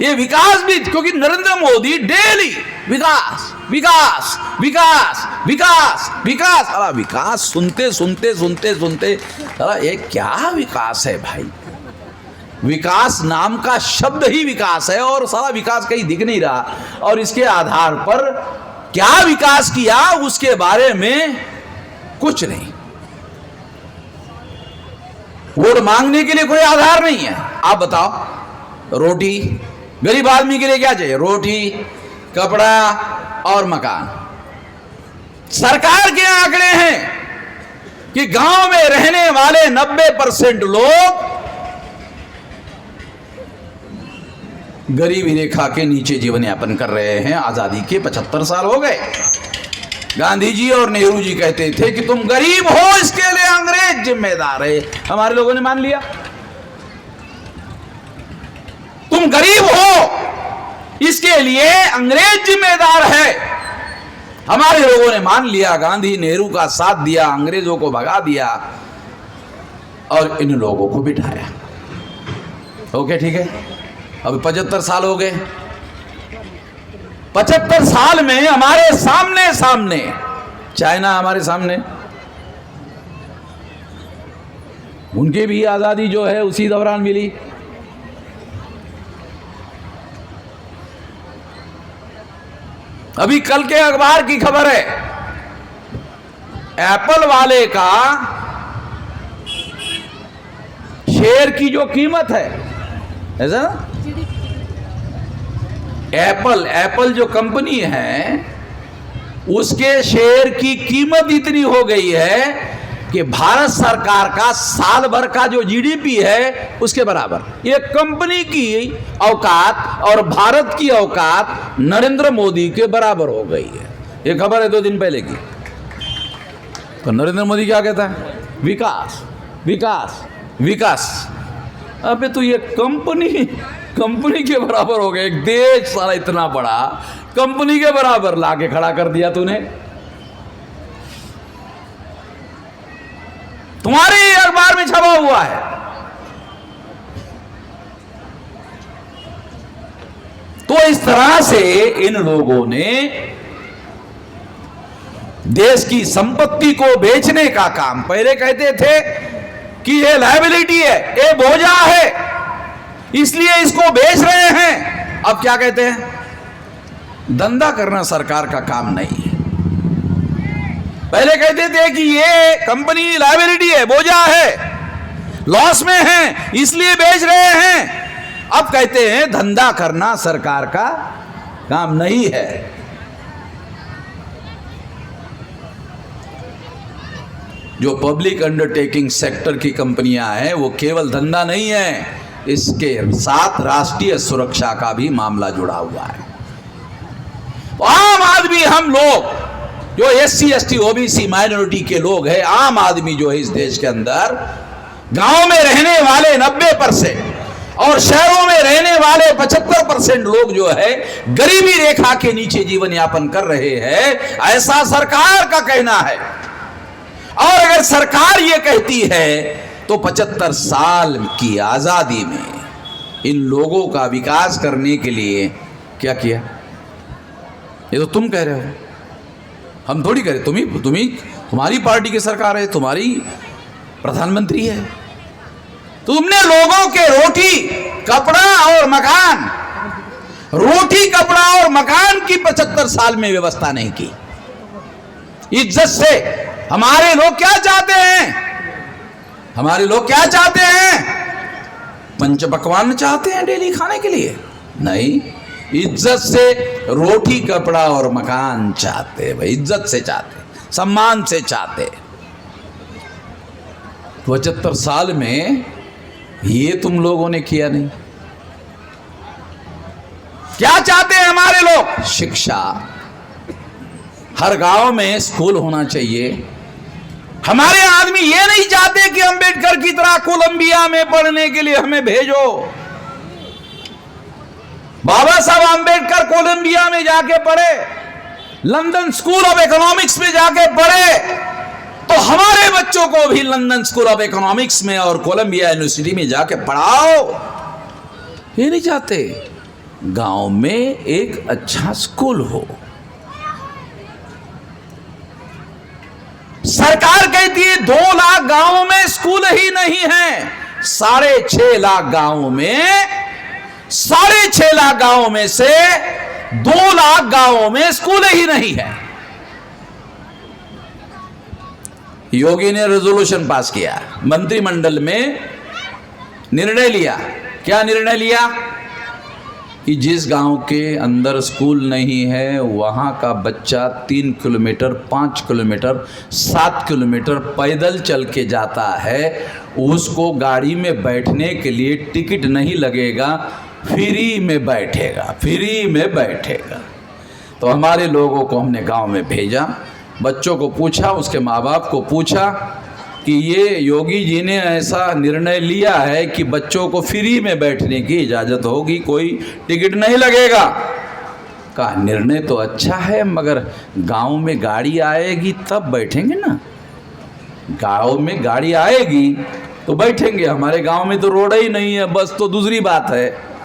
ये विकास भी क्योंकि नरेंद्र मोदी डेली विकास विकास विकास विकास विकास, अरे विकास सुनते अरे ये क्या विकास है भाई? विकास नाम का शब्द ही विकास है और सारा विकास कहीं दिख नहीं रहा। और इसके आधार पर क्या विकास किया उसके बारे में कुछ नहीं, वोट मांगने के लिए कोई आधार नहीं है। आप बताओ, रोटी गरीब आदमी के लिए क्या चाहिए? रोटी, कपड़ा और मकान। सरकार के आंकड़े हैं कि गांव में रहने वाले 90% लोग गरीबी रेखा के नीचे जीवन यापन कर रहे हैं। आजादी के 75 साल हो गए। गांधी जी और नेहरू जी कहते थे कि तुम गरीब हो इसके लिए अंग्रेज जिम्मेदार है। हमारे लोगों ने मान लिया। तुम तुम गरीब हो इसके लिए अंग्रेज जिम्मेदार है। हमारे लोगों ने मान लिया, गांधी नेहरू का साथ दिया, अंग्रेजों को भगा दिया और इन लोगों को बिठाया। ओके, ठीक है। अब 75 साल हो गए। 75 साल में हमारे सामने चाइना हमारे सामने, उनकी भी आजादी जो है उसी दौरान मिली। अभी कल के अखबार की खबर है, एप्पल वाले का शेयर की जो कीमत है, ऐसा एप्पल जो कंपनी है उसके शेयर की कीमत इतनी हो गई है कि भारत सरकार का साल भर का जो जीडीपी है उसके बराबर। ये कंपनी की औकात और भारत की औकात नरेंद्र मोदी के बराबर हो गई है। ये खबर है 2 दिन पहले की। तो नरेंद्र मोदी क्या कहता है? विकास विकास विकास। अबे तो ये कंपनी के बराबर हो गया। एक देश सारा इतना बड़ा कंपनी के बराबर लाके खड़ा कर दिया तूने। तुम्हारे अखबार में छपा हुआ है। तो इस तरह से इन लोगों ने देश की संपत्ति को बेचने का काम, पहले कहते थे कि ये लायबिलिटी है, ये बोझा है, इसलिए इसको बेच रहे हैं। अब क्या कहते हैं? धंधा करना सरकार का काम नहीं है। पहले कहते थे कि ये कंपनी लायबिलिटी है, बोझा है, लॉस में है, इसलिए बेच रहे हैं। अब कहते हैं धंधा करना सरकार का काम नहीं है। जो पब्लिक अंडरटेकिंग सेक्टर की कंपनियां हैं वो केवल धंधा नहीं है, इसके साथ राष्ट्रीय सुरक्षा का भी मामला जुड़ा हुआ है। आम आदमी, हम लोग जो SC ST OBC माइनॉरिटी के लोग हैं, आम आदमी जो है इस देश के अंदर, गांव में रहने वाले 90% और शहरों में रहने वाले 75% लोग जो है गरीबी रेखा के नीचे जीवन यापन कर रहे हैं, ऐसा सरकार का कहना है। और अगर सरकार ये कहती है तो 75 साल की आजादी में इन लोगों का विकास करने के लिए क्या किया? ये तो तुम कह रहे हो, हम थोड़ी कह रहे। तुम्हारी पार्टी की सरकार है, तुम्हारी प्रधानमंत्री है। तुमने लोगों के रोटी कपड़ा और मकान, रोटी कपड़ा और मकान की 75 साल में व्यवस्था नहीं की। इज्जत से हमारे लोग क्या चाहते हैं? हमारे लोग क्या चाहते हैं? पंच पकवान चाहते हैं डेली खाने के लिए? नहीं, इज्जत से रोटी कपड़ा और मकान चाहते हैं भाई, इज्जत से चाहते, सम्मान से चाहते। 75 साल में ये तुम लोगों ने किया नहीं। क्या चाहते हैं हमारे लोग? शिक्षा, हर गांव में स्कूल होना चाहिए। हमारे आदमी ये नहीं चाहते कि अंबेडकर की तरह कोलंबिया में पढ़ने के लिए हमें भेजो। बाबा साहब अंबेडकर कोलंबिया में जाके पढ़े, लंदन स्कूल ऑफ इकोनॉमिक्स में जाके पढ़े, तो हमारे बच्चों को भी लंदन स्कूल ऑफ इकोनॉमिक्स में और कोलंबिया यूनिवर्सिटी में जाके पढ़ाओ। ये नहीं चाहते गांव में एक अच्छा स्कूल हो। सरकार कहती है 2 लाख गांवों में स्कूल ही नहीं है। 6.5 लाख गांवों में, 6.5 लाख गांवों में से 2 लाख गांवों में स्कूल ही नहीं है। योगी ने रेजोल्यूशन पास किया, मंत्रिमंडल में निर्णय लिया। क्या निर्णय लिया? कि जिस गांव के अंदर स्कूल नहीं है वहाँ का बच्चा 3 किलोमीटर, 5 किलोमीटर, 7 किलोमीटर पैदल चल के जाता है, उसको गाड़ी में बैठने के लिए टिकट नहीं लगेगा, फ्री में बैठेगा, फ्री में बैठेगा। तो हमारे लोगों को हमने गांव में भेजा, बच्चों को पूछा, उसके माँ बाप को पूछा कि ये योगी जी ने ऐसा निर्णय लिया है कि बच्चों को फ्री में बैठने की इजाज़त होगी, कोई टिकट नहीं लगेगा। का निर्णय तो अच्छा है, मगर गांव में गाड़ी आएगी तब बैठेंगे ना। गांव में गाड़ी आएगी तो बैठेंगे। हमारे गांव में तो रोड ही नहीं है, बस तो दूसरी बात है।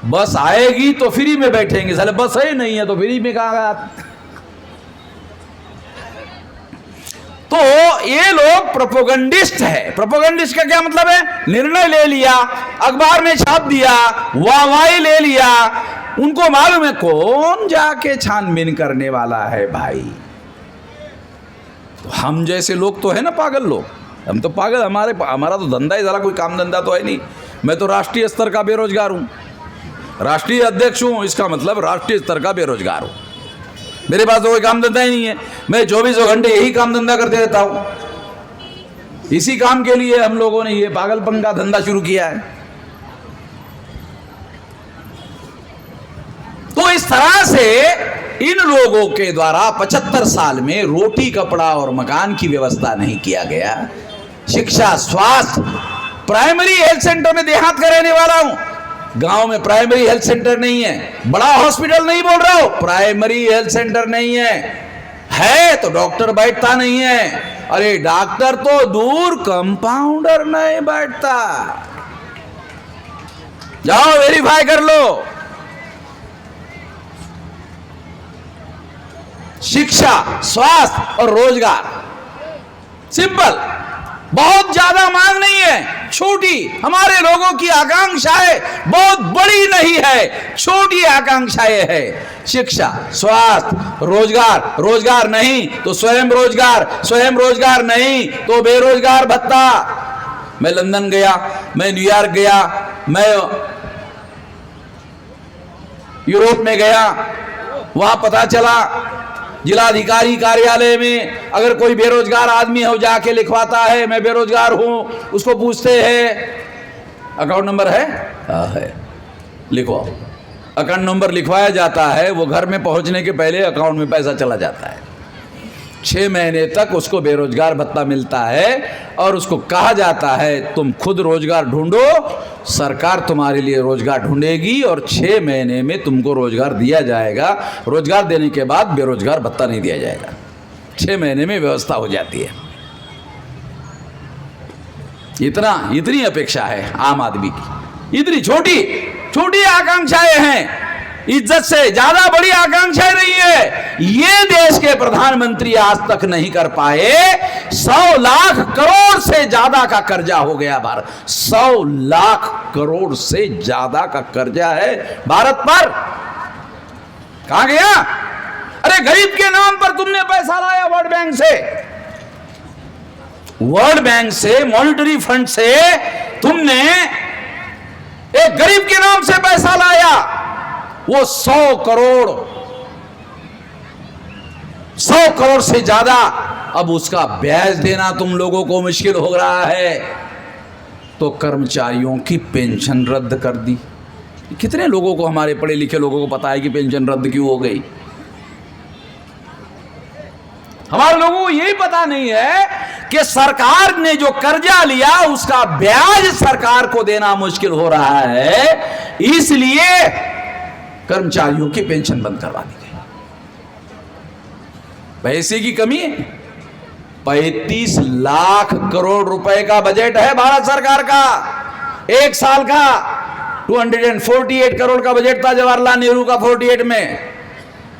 बस आएगी तो फ्री में बैठेंगे, साले बस ही नहीं है तो फ्री में कहाँ। तो ये लोग प्रोपोगंडिस्ट है। प्रोपोगंडिस्ट का क्या मतलब है? निर्णय ले लिया, अखबार में छाप दिया, वाहवाही ले लिया, उनको मालूम है कौन जाके छानबीन करने वाला है भाई। तो हम जैसे लोग तो है ना पागल लोग, हम तो पागल। हमारा तो धंधा ही, जरा कोई काम धंधा तो है नहीं। मैं तो राष्ट्रीय स्तर का बेरोजगार हूँ, राष्ट्रीय अध्यक्ष हूँ, इसका मतलब राष्ट्रीय स्तर का बेरोजगार हूँ। मेरे पास तो कोई काम धंधा ही नहीं है। मैं 24 घंटे यही काम धंधा करते रहता हूँ। इसी काम के लिए हम लोगों ने ये पागलपन का धंधा शुरू किया है। तो इस तरह से इन लोगों के द्वारा 75 साल में रोटी, कपड़ा और मकान की व्यवस्था नहीं किया गया। शिक्षा, स्वास्थ्य, प्राइमरी हेल्थ सेंटर में देहात का रहने वाला हूं। गांव में प्राइमरी हेल्थ सेंटर नहीं है। बड़ा हॉस्पिटल नहीं बोल रहा हूं, प्राइमरी हेल्थ सेंटर नहीं है तो डॉक्टर बैठता नहीं है। अरे डॉक्टर तो दूर, कंपाउंडर नहीं बैठता। जाओ वेरीफाई कर लो। शिक्षा, स्वास्थ्य और रोजगार, सिंपल। बहुत ज्यादा मांग नहीं है, छोटी। हमारे लोगों की आकांक्षाएं बहुत बड़ी नहीं है, छोटी आकांक्षाएं है। शिक्षा, स्वास्थ्य, रोजगार, रोजगार नहीं तो स्वयं रोजगार, स्वयं रोजगार नहीं तो बेरोजगार भत्ता। मैं लंदन गया, मैं न्यूयॉर्क गया, मैं यूरोप में गया, वहां पता चला जिलाधिकारी कार्यालय में अगर कोई बेरोजगार आदमी हो जाके लिखवाता है मैं बेरोजगार हूं, उसको पूछते हैं अकाउंट नंबर है? हाँ है, लिखवाओ। अकाउंट नंबर लिखवाया जाता है, वो घर में पहुंचने के पहले अकाउंट में पैसा चला जाता है। 6 महीने तक उसको बेरोजगार भत्ता मिलता है और उसको कहा जाता है तुम खुद रोजगार ढूंढो, सरकार तुम्हारे लिए रोजगार ढूंढेगी और 6 महीने में तुमको रोजगार दिया जाएगा। रोजगार देने के बाद बेरोजगार भत्ता नहीं दिया जाएगा। 6 महीने में व्यवस्था हो जाती है। इतनी अपेक्षा है आम आदमी की। इतनी छोटी आकांक्षाएं हैं, इज्जत से ज्यादा बड़ी आकांक्षाएं नहीं है। ये देश के प्रधानमंत्री आज तक नहीं कर पाए। 100 लाख करोड़ से ज्यादा का कर्जा हो गया भारत। 100 लाख करोड़ से ज्यादा का कर्जा है भारत पर। कहां गया? अरे गरीब के नाम पर तुमने पैसा लाया वर्ल्ड बैंक से, वर्ल्ड बैंक से, मॉनिटरी फंड से तुमने एक गरीब के नाम से पैसा लाया। वो 100 करोड़ से ज्यादा। अब उसका ब्याज देना तुम लोगों को मुश्किल हो रहा है तो कर्मचारियों की पेंशन रद्द कर दी। कितने लोगों को, हमारे पढ़े लिखे लोगों को पता है कि पेंशन रद्द क्यों हो गई? हमारे लोगों को यही पता नहीं है कि सरकार ने जो कर्जा लिया उसका ब्याज सरकार को देना मुश्किल हो रहा है, इसलिए कर्मचारियों की पेंशन बंद करवा दी गई। पैसे की कमी है। 35 लाख करोड़ रुपए का बजट है भारत सरकार का, एक साल का। 248 करोड़ का बजट था जवाहरलाल नेहरू का 48 में।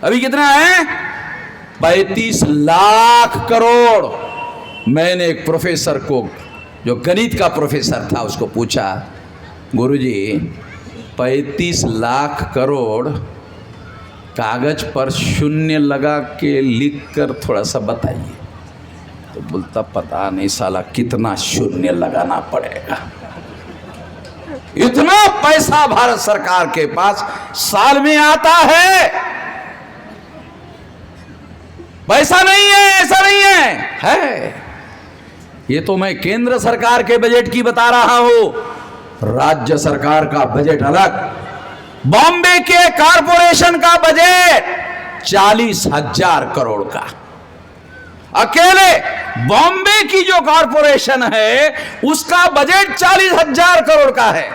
अभी कितना है? 35 लाख करोड़। मैंने एक प्रोफेसर को, जो गणित का प्रोफेसर था, उसको पूछा, गुरुजी 35 लाख करोड़ कागज पर शून्य लगा के लिख कर थोड़ा सा बताइए। तो बोलता पता नहीं साला कितना शून्य लगाना पड़ेगा। इतना पैसा भारत सरकार के पास साल में आता है। पैसा नहीं है ऐसा नहीं है। ये तो मैं केंद्र सरकार के बजट की बता रहा हूं। राज्य सरकार का बजट अलग। बॉम्बे के कॉरपोरेशन का बजट 40,000 करोड़ का। अकेले बॉम्बे की जो कॉरपोरेशन है उसका बजट 40,000 करोड़ का है।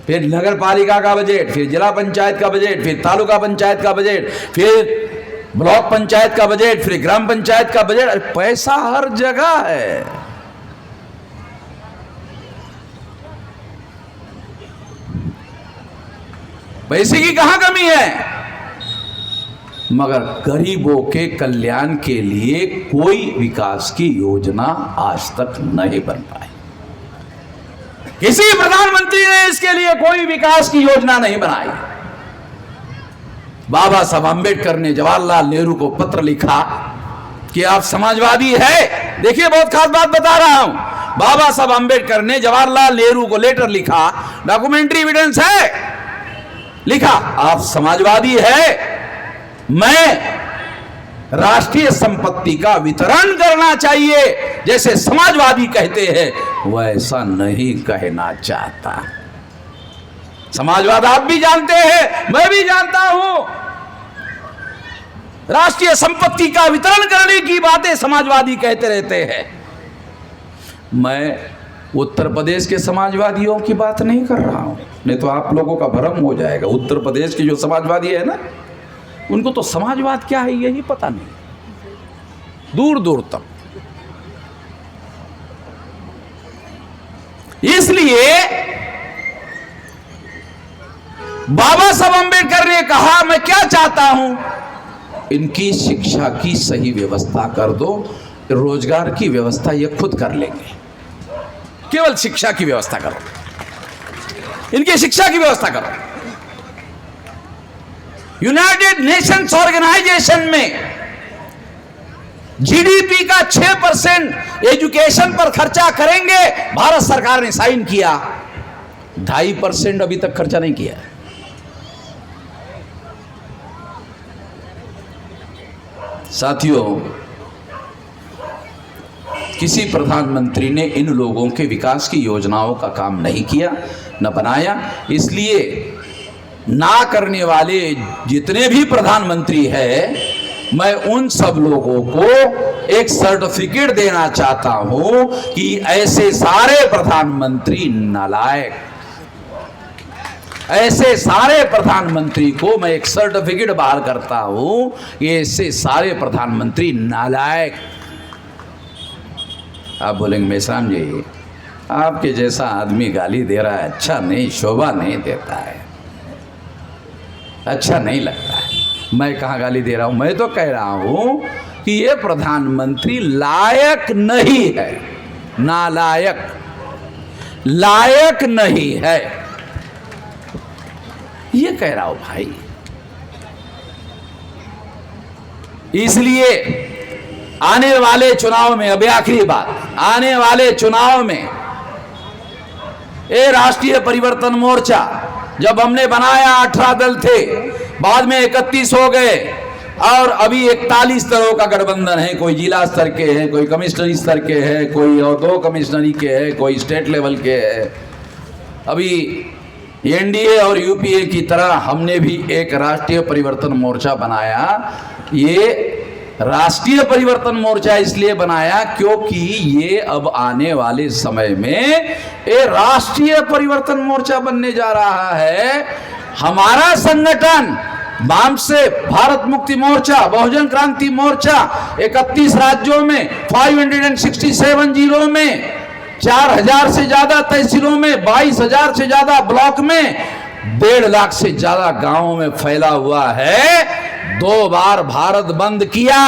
फिर नगर पालिका का बजट, फिर जिला पंचायत का बजट, फिर तालुका पंचायत का बजट, फिर ब्लॉक पंचायत का बजट, फिर ग्राम पंचायत का बजट। पैसा हर जगह है। पैसे की कहां कमी है? मगर गरीबों के कल्याण के लिए कोई विकास की योजना आज तक नहीं बन पाई। किसी प्रधानमंत्री ने इसके लिए कोई विकास की योजना नहीं बनाई। बाबा साहब आंबेडकर ने जवाहरलाल नेहरू को पत्र लिखा कि आप समाजवादी है। देखिए, बहुत खास बात बता रहा हूं। बाबा साहब आंबेडकर ने जवाहरलाल नेहरू को लेटर लिखा, डॉक्यूमेंट्री एविडेंस है, लिखा आप समाजवादी है, मैं राष्ट्रीय संपत्ति का वितरण करना चाहिए जैसे समाजवादी कहते हैं वैसा नहीं कहना चाहता। समाजवाद आप भी जानते हैं, मैं भी जानता हूं। राष्ट्रीय संपत्ति का वितरण करने की बातें समाजवादी कहते रहते हैं। मैं उत्तर प्रदेश के समाजवादियों की बात नहीं कर रहा हूं, नहीं तो आप लोगों का भ्रम हो जाएगा। उत्तर प्रदेश के जो समाजवादी है ना, उनको तो समाजवाद क्या है यही पता नहीं, दूर दूर तक। इसलिए बाबा साहब आंबेडकर ने कहा मैं क्या चाहता हूं, इनकी शिक्षा की सही व्यवस्था कर दो, रोजगार की व्यवस्था ये खुद कर लेंगे। केवल शिक्षा की व्यवस्था करो, इनकी शिक्षा की व्यवस्था करो। यूनाइटेड नेशंस ऑर्गेनाइजेशन में जीडीपी का 6% एजुकेशन पर खर्चा करेंगे, भारत सरकार ने साइन किया। 2.5% अभी तक खर्चा नहीं किया। साथियों, किसी प्रधानमंत्री ने इन लोगों के विकास की योजनाओं का काम नहीं किया, न बनाया। इसलिए ना करने वाले जितने भी प्रधानमंत्री हैं, मैं उन सब लोगों को एक सर्टिफिकेट देना चाहता हूं कि ऐसे सारे प्रधानमंत्री नालायक, ऐसे सारे प्रधानमंत्री को मैं एक सर्टिफिकेट बाहर करता हूं कि ऐसे सारे प्रधानमंत्री नालायक। आप बोलेंगे मेश्राम जी, आपके जैसा आदमी गाली दे रहा है, अच्छा नहीं, शोभा नहीं देता है, अच्छा नहीं लगता है। मैं कहाँ गाली दे रहा हूं? मैं तो कह रहा हूं कि ये प्रधानमंत्री लायक नहीं है, नालायक, लायक नहीं है, ये कह रहा हूं भाई। इसलिए आने वाले चुनाव में, अभी आखिरी बात, आने वाले चुनाव में ये राष्ट्रीय परिवर्तन मोर्चा जब हमने बनाया 18 दल थे, बाद में 31 हो गए और अभी 41 दलों का गठबंधन है। कोई जिला स्तर के हैं, कोई कमिश्नरी स्तर के हैं, कोई और 2 कमिश्नरी के हैं, कोई स्टेट लेवल के हैं। अभी एनडीए और यूपीए की तरह हमने भी एक राष्ट्रीय परिवर्तन मोर्चा बनाया। ये राष्ट्रीय परिवर्तन मोर्चा इसलिए बनाया क्योंकि ये अब आने वाले समय में ये राष्ट्रीय परिवर्तन मोर्चा बनने जा रहा है। हमारा संगठन वाम से भारत मुक्ति मोर्चा, बहुजन क्रांति मोर्चा 31 राज्यों में, 567 जिलों में, 4000 से ज्यादा तहसीलों में, 22,000 से ज्यादा ब्लॉक में, 1.5 लाख से ज्यादा गांवों में फैला हुआ है। 2 बार भारत बंद किया।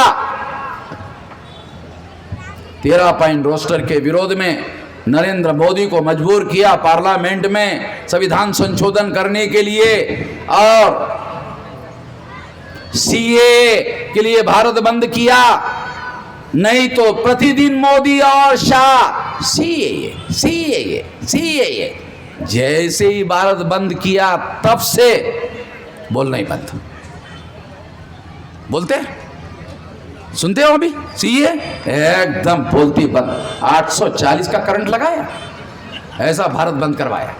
13 पॉइंट रोस्टर के विरोध में नरेंद्र मोदी को मजबूर किया पार्लियामेंट में संविधान संशोधन करने के लिए, और सीए के लिए भारत बंद किया। नहीं तो प्रतिदिन मोदी और शाह सीए सीए सीए, जैसे ही भारत बंद किया तब से बोलना ही बंद। बोलते सुनते हो अभी सीए एकदम बोलती बंद। 840 का करंट लगाया, ऐसा भारत बंद करवाया।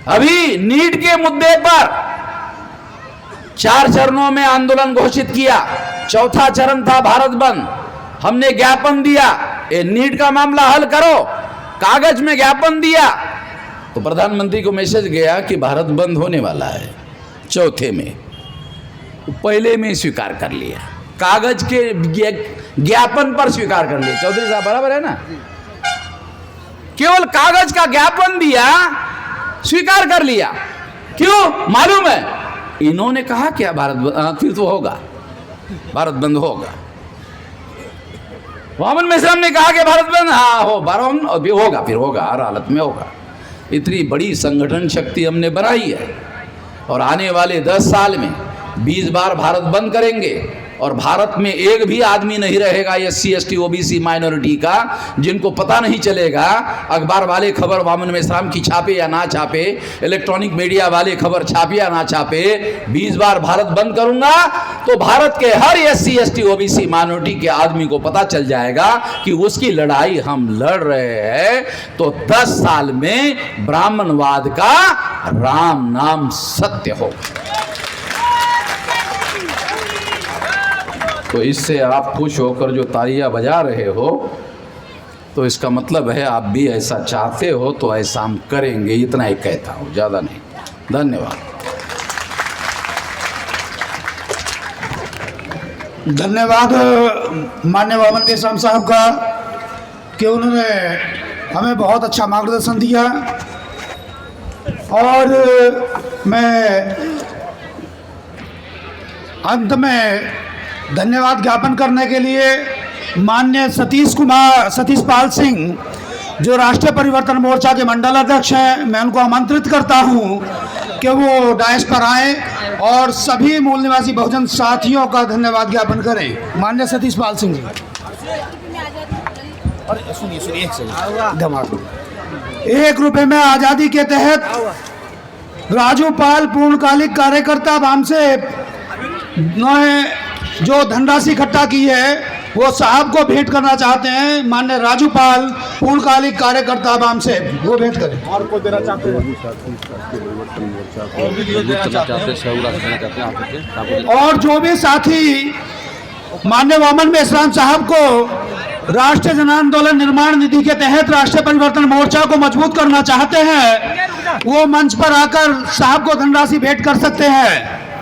अभी नीट के मुद्दे पर 4 चरणों में आंदोलन घोषित किया। चौथा चरण था भारत बंद, हमने ज्ञापन दिया, ये नीट का मामला हल करो, कागज में ज्ञापन दिया, तो प्रधानमंत्री को मैसेज गया कि भारत बंद होने वाला है चौथे में, पहले में स्वीकार कर लिया, कागज के ज्ञापन पर स्वीकार कर लिया। चौधरी साहब बराबर है ना, केवल कागज का ज्ञापन दिया, स्वीकार कर लिया। क्यों मालूम है? इन्होंने कहा क्या भारत बंद, फिर तो होगा, भारत बंद होगा। वामन मेश्राम ने कहा कि भारत बंद, हाँ हो भारत अभी होगा, फिर होगा, हर हालत में होगा। इतनी बड़ी संगठन शक्ति हमने बनाई है और आने वाले 10 साल में 20 बार भारत बंद करेंगे और भारत में एक भी आदमी नहीं रहेगा SC ST OBC माइनॉरिटी का जिनको पता नहीं चलेगा। अखबार वाले खबर वामन मेश्राम की छापे या ना छापे, इलेक्ट्रॉनिक मीडिया वाले खबर छापे या ना छापे, 20 बार भारत बंद करूंगा तो भारत के हर SC ST OBC माइनॉरिटी के आदमी को पता चल जाएगा कि उसकी लड़ाई हम लड़ रहे हैं। तो 10 साल में ब्राह्मणवाद का राम नाम सत्य होगा। तो इससे आप खुश होकर जो तालियां बजा रहे हो तो इसका मतलब है आप भी ऐसा चाहते हो, तो ऐसा हम करेंगे, इतना ही कहता हूँ, ज़्यादा नहीं। धन्यवाद। धन्यवाद माननीय वामन मेश्राम साहब का कि उन्होंने हमें बहुत अच्छा मार्गदर्शन दिया। और मैं अंत में धन्यवाद ज्ञापन करने के लिए माननीय सतीश पाल सिंह जो राष्ट्रीय परिवर्तन मोर्चा के मंडल अध्यक्ष हैं, मैं उनको आमंत्रित करता हूं कि वो डायस पर आए और सभी मूल निवासी बहुजन साथियों का धन्यवाद ज्ञापन करें। माननीय सतीश पाल सिंह जी। और सुनिए धमाल 1 रुपये में आज़ादी के तहत राजू पाल पूर्णकालिक कार्यकर्ता वाम से जो धनराशि इकट्ठा की है वो साहब को भेंट करना चाहते हैं। माननीय राजू पाल पूर्णकालिक कार्यकर्ता वाम से, वो भेंट करें। और को देना चाहते हैं और जो भी साथी माननीय वामन मेश्राम साहब को राष्ट्रीय जन आंदोलन निर्माण निधि के तहत राष्ट्रीय परिवर्तन मोर्चा को मजबूत करना चाहते हैं, वो मंच पर आकर साहब को धनराशि भेंट कर सकते हैं।